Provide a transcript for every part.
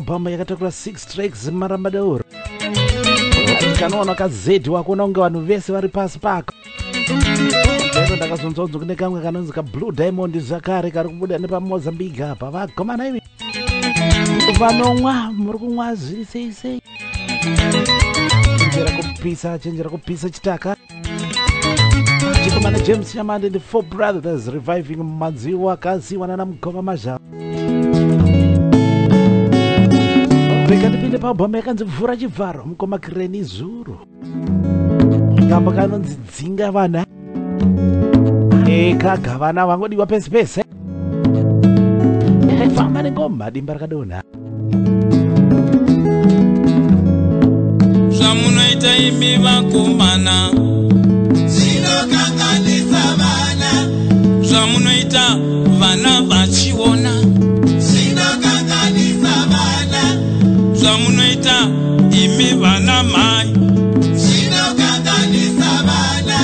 album yakatakura 6 tracks marambadoro. Kanoona kazeti wakuona unge vanhu vese vari pasi pako. Lero ndakazonzonzo kune kamwe kanonzi ka Blue Diamond zvakare kari kubuda nepaMozambique apa. Vakomana ivi vanomwa muri kumwa zviri sei sei. Chenjera kupisa chitaka. Chikomana James Nyamande and the Four Brothers reviving Madziwa Kaziwa na Mkoma Maja. Ndipinde pa album yakanzi Mvura Chivharo Mkoma Kreni Zuru. Ngamba kanonzi dzinga vana. Kaga vana vangodiwa pese pese. Famba nengoma dimba rakadona. Zvamunoita imi vakomana zvinokanganisa vana, zvamunoita vana vachiona zvinokanganisa vana, zvamunoita imi vana mai zvinokanganisa vana,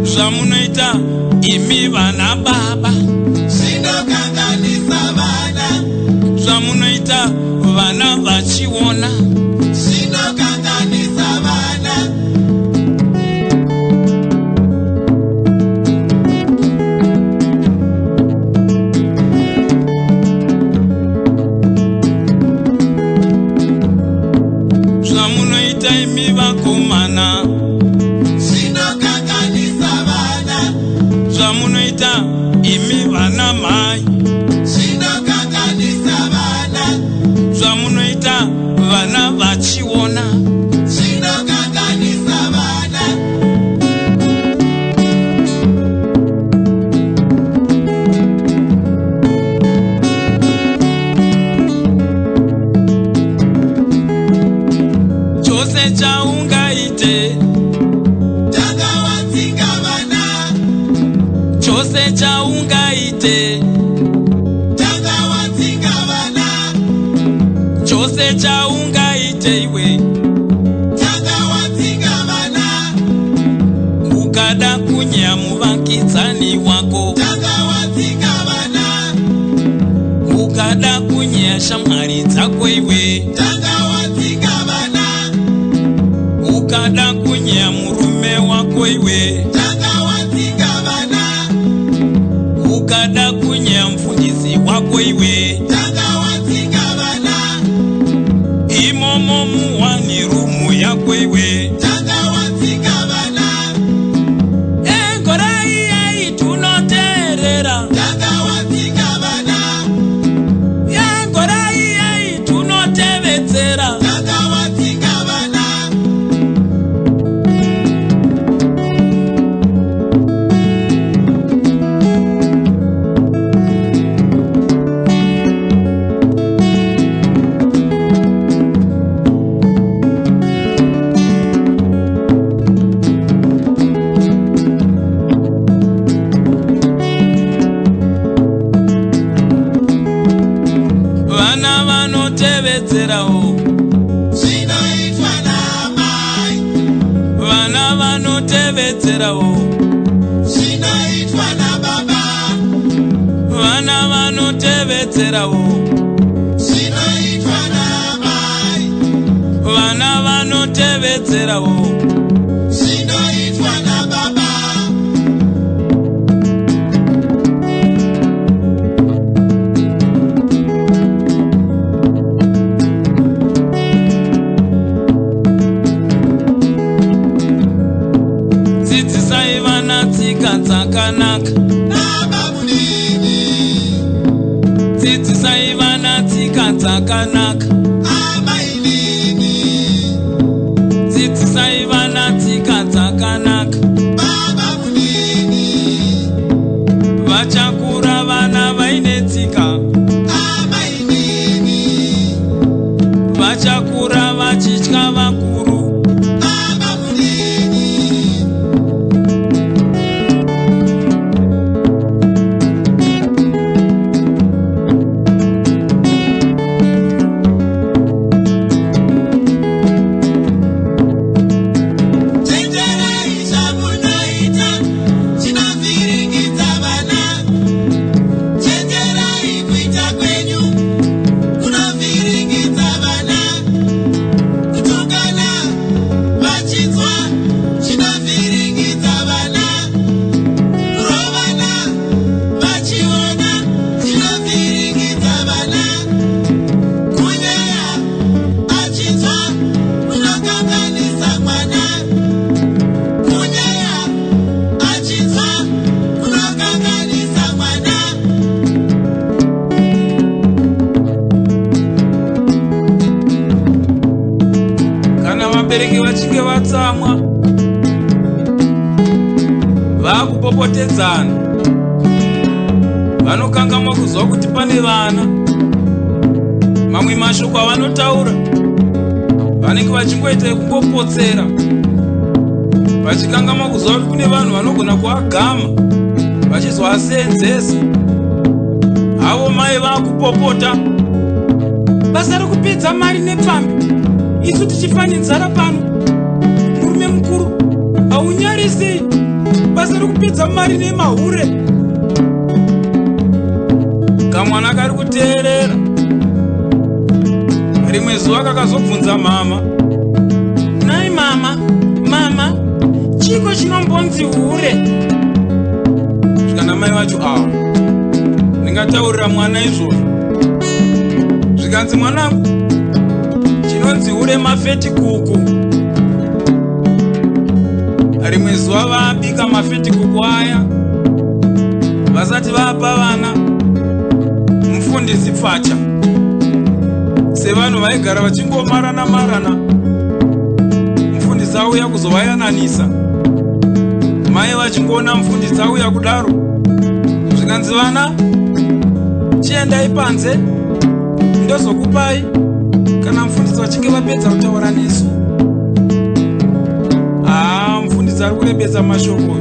zvamunoita imi vana baba zvinokanganisa vana, zvamunoita vana vachiona zvinokanganisa vana. Zvamunoita imi vakomana zvinokanganisa vana, zvamunoita imi vana mai zvinokanganisa vana, zvamunoita vana vachiona zvinokanganisa vana. Chose chaungaite takawatsinga vana, chose chaungaite takawatsinga vana, chose chaungaite iwe takawatsinga vana, ukada kunyamuvakidzani wako takawatsinga vana, ukada kunya shamwari dzako iwe takawatsinga vana, ukada kunya murume wako iwe takawatsinga vana, ukada kunya mfundisi wako iwe takawatsinga vana, imomo muwani rumu yako iwe takawatsinga vana, engorai yai tunoterera takawatsinga vana, engorai yai tunotevedzera takawatsinga vana. Vana vanotevedzerawo zvinoitwa namai, vana vanotevedzerawo zvinoitwa nababa, vana vanotevedzerawo zvinoitwa namai, vana vanotevedzerawo zvinoitwa nababa. Dzidzisai vana tsika dzakanaka nababunini, dzidzisai vana tsika dzakanaka amainini, dzidzisai vana tsika dzakanaka bababunini, vachakura vana vaine tsika amainini, vachakura vachitya vakuru bababunini. vakatsamwa vakupopotedzana vanokangamwa kuzwa kuti pane vana. Mamwe mashoko avanotaura vanenge vachingoita kungopotsera vachikangamwa kuzwa kuti kune vanhu vanogona kuagama vachizoaseenzesa. Havo mai vakupopota basa rekupedza mari nepfambi. Isu tichifanira pano murume mukuru haunyarisi basa rekupedza mari nemahure. Kamwana kari kuteerera. Rimwe zuva kakazobvunza mama, nai mama, chiko chinombonzi hure? Zvikana mai vacho ndingataurira mwana izvozvo. Zvikanzi mwanangu, chinonzi hure mafeti kuku. Rimwe zuva vabika mafeti kuku aya vasati vapa vana mufundisi pfacha. Sevanhu vaigara vachingomarana mufundisi auya kuzovayananisa. Mai vachingoona mufundisi auya kudaro, zvikanzi vana chiendai panze ndozokupai kana mufundisi vachinge vapedza kutaura nesu. Mufundisi ari kurebesa mashoko.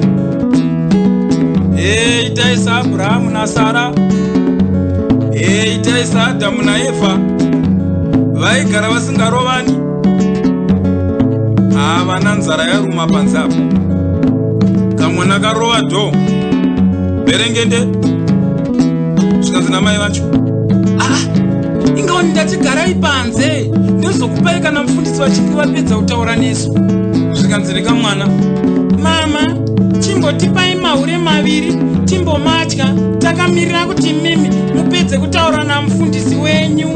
Itai saAbhurahamu naSara, itai saAdhamu naEvha vaigara vasingarovani. Vana nzara yaruma panze apa. Kamwana karova dho berengende. Zvikanzi namai vacho, ingaoni ndatigarai panze ndozokupai kana mufundisi vachinge vapedza kutaura nesu. Zvikanzi nekamwana, mama chimbotipai mahure maviri timbomadya takamirira kuti mimi mupedze kutaura namufundisi wenyu.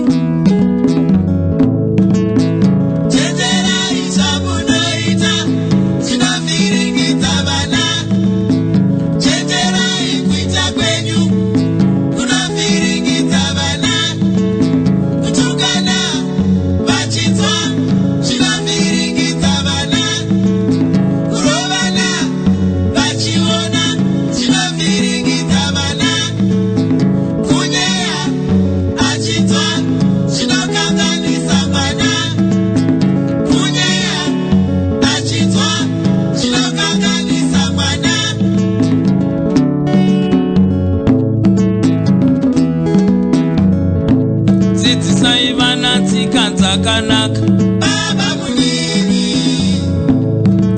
Dzidzisai vana tsika dzakanaka. Baba munini.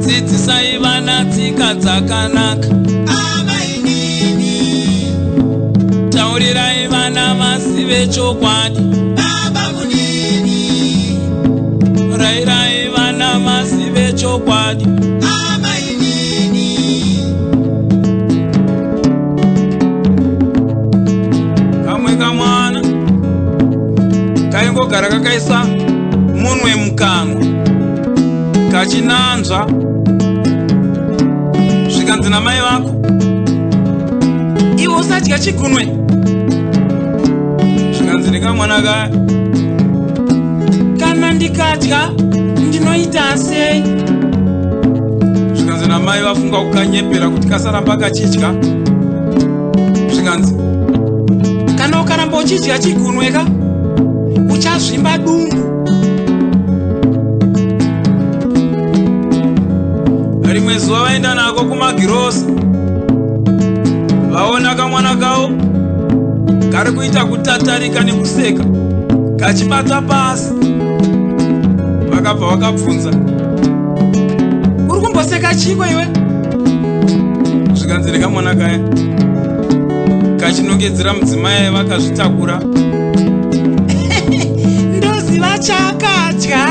Dzidzisai vana tsika dzakanaka. Baba inini. Taurirai vana vazive chokwadi. Baba munini. Rairai vana vazive chokwadi. Baba inini. Kamwe kamwana kaingogara kakaisa munwe mukanwa kachinanzva. Zvikanzi namai vako, iwe usadya chigunwe. Zvikanzi nekamwana kaya, kana ndikadya ndinoita sei? Zvikanzi namai vafunga kukanyepera kuti kasaramba kachidya. Zvikanzi kana ukaramba uchidya chigunweka uchazvimba dumbu. Rimwe zuva vaenda nako kumagirosa, vaona kamwana kavo kari kuita kutatarika nekuseka kachibata pasi. Vakabva vakabvunza, uri kumboseka chiko iwe? Zvikanzi nekamwana kaya kachinongedzera mudzimai vakazvitakura. Ndoziva chakadya.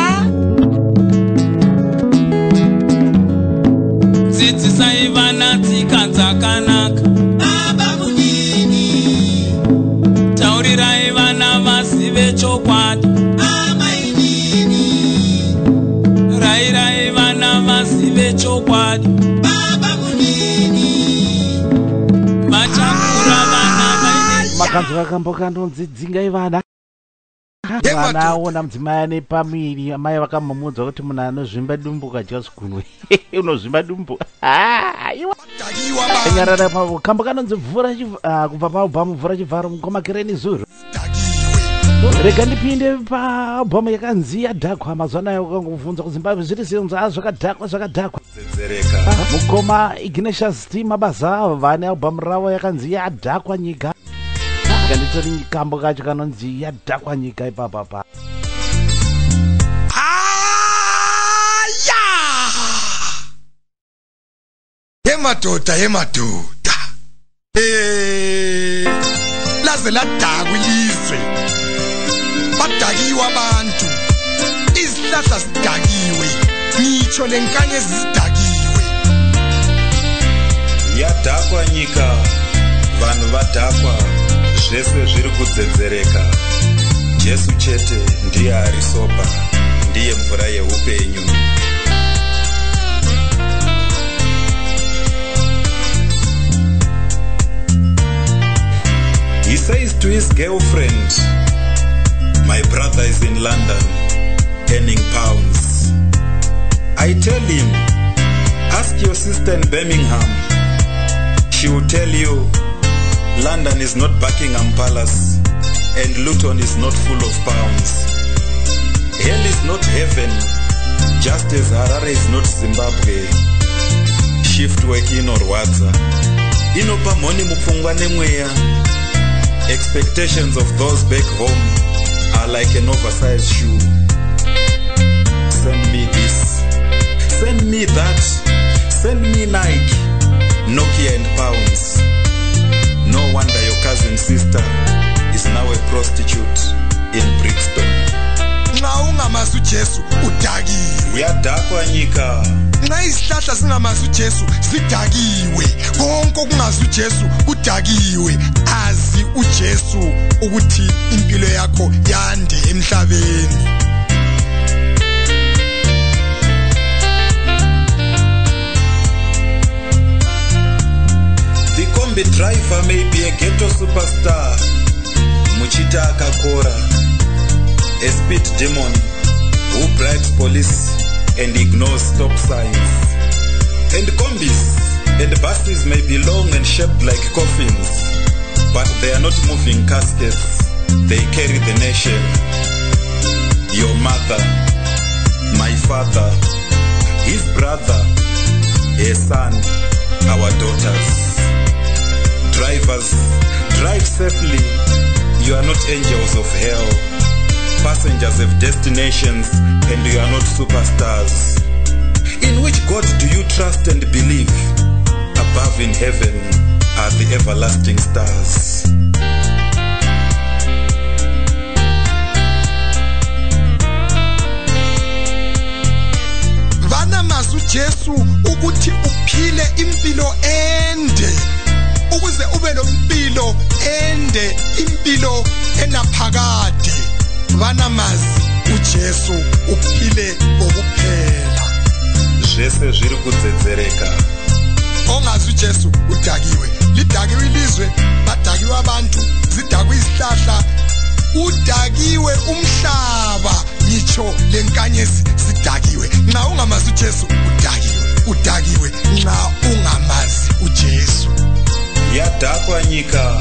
Dzidzisai vana tsika dzakanaka. Baba munini. Taurirai vana vazive chokwadi. Baba inini. Rairai vana vazive chokwadi. Baba munini. Vachakura vana vaine makanzwa kambo kanonzi dzingai vana mwana aona mudzimai ane pamiri amai vakamumudza kuti munhu anozvimba dumbu kadya chikunwe unozvimba dumbu nyarara pakambo kanonzi mvura kubva paubhamu mvura chivharo mukomakereni zuro rega ndipinde paubhamu yakanzi yadhakwa mazuva nayo ukangobvunza kuzimbabwe zviri zinza zvakadhakwa mukoma ignatius t mabasa vane albhamu ravo yakanzi yadhakwa nyika kanditori kambo kacho kanonzi yadhakwa nyika ipapapa yemadoda laze ladakwa ilizwe badakiwe abantu izihlahla zidakiwe ngitsho lenkanyezi zidakiwe yadhakwa nyika vanhu vadhakwa zvese zviri kudzedzereka Jesu chete ndiye ari sopa ndiye mvura yeupenyu He says to his girlfriend, my brother is in London, earning pounds. I tell him, ask your sister in Birmingham. She will tell you, London is not Buckingham Palace, and Luton is not full of pounds. Hell is not heaven, just as Harare is not Zimbabwe. Shift work inorwadza. Inopa moni mupfungwa nemweya. Expectations of those back home are like an oversized shoe. Send me this, send me that, send me Nike, Nokia and pounds. No wonder your cousin sister is now a prostitute in Brixton. Nxa ungamazi uJesu udakiwe. Yadhakwa nyika. Nxa izihlahla zingamazi uJesu zidakiwe. Konke okungazi uJesu kudakiwe. Azi uJesu ukuthi impilo yakho yande emhlabeni. The combi driver may be a ghetto superstar. Muchita akakora. A speed demon who bribes police and ignores stop signs. And combis and buses may be long and shaped like coffins, but they are not moving caskets. They carry the nation. Your mother, my father, his brother, a son, our daughters. Drivers, drive safely. You are not angels of hell. Passengers have destinations and you are not superstars. In which God do you trust and believe? Above in heaven are the everlasting stars. Vana mazu Jesu ukuthi uphile impilo ende. Ukuze ube lompilo ende, impilo enaphakade. Vana mazi uJesu uphile ngokuphela. Zvese zviri kudzedzereka. Ongazi uJesu udakiwe. Lidakiwe ilizwe, badakiwe abantu, zidakiwe izihlahla. Udakiwe umhlaba, ngitsho lenkanyezi zidakiwe. Nxa ungamazi uJesu udakiwe nxa ungamazi uJesu. Yadhakwa nyika.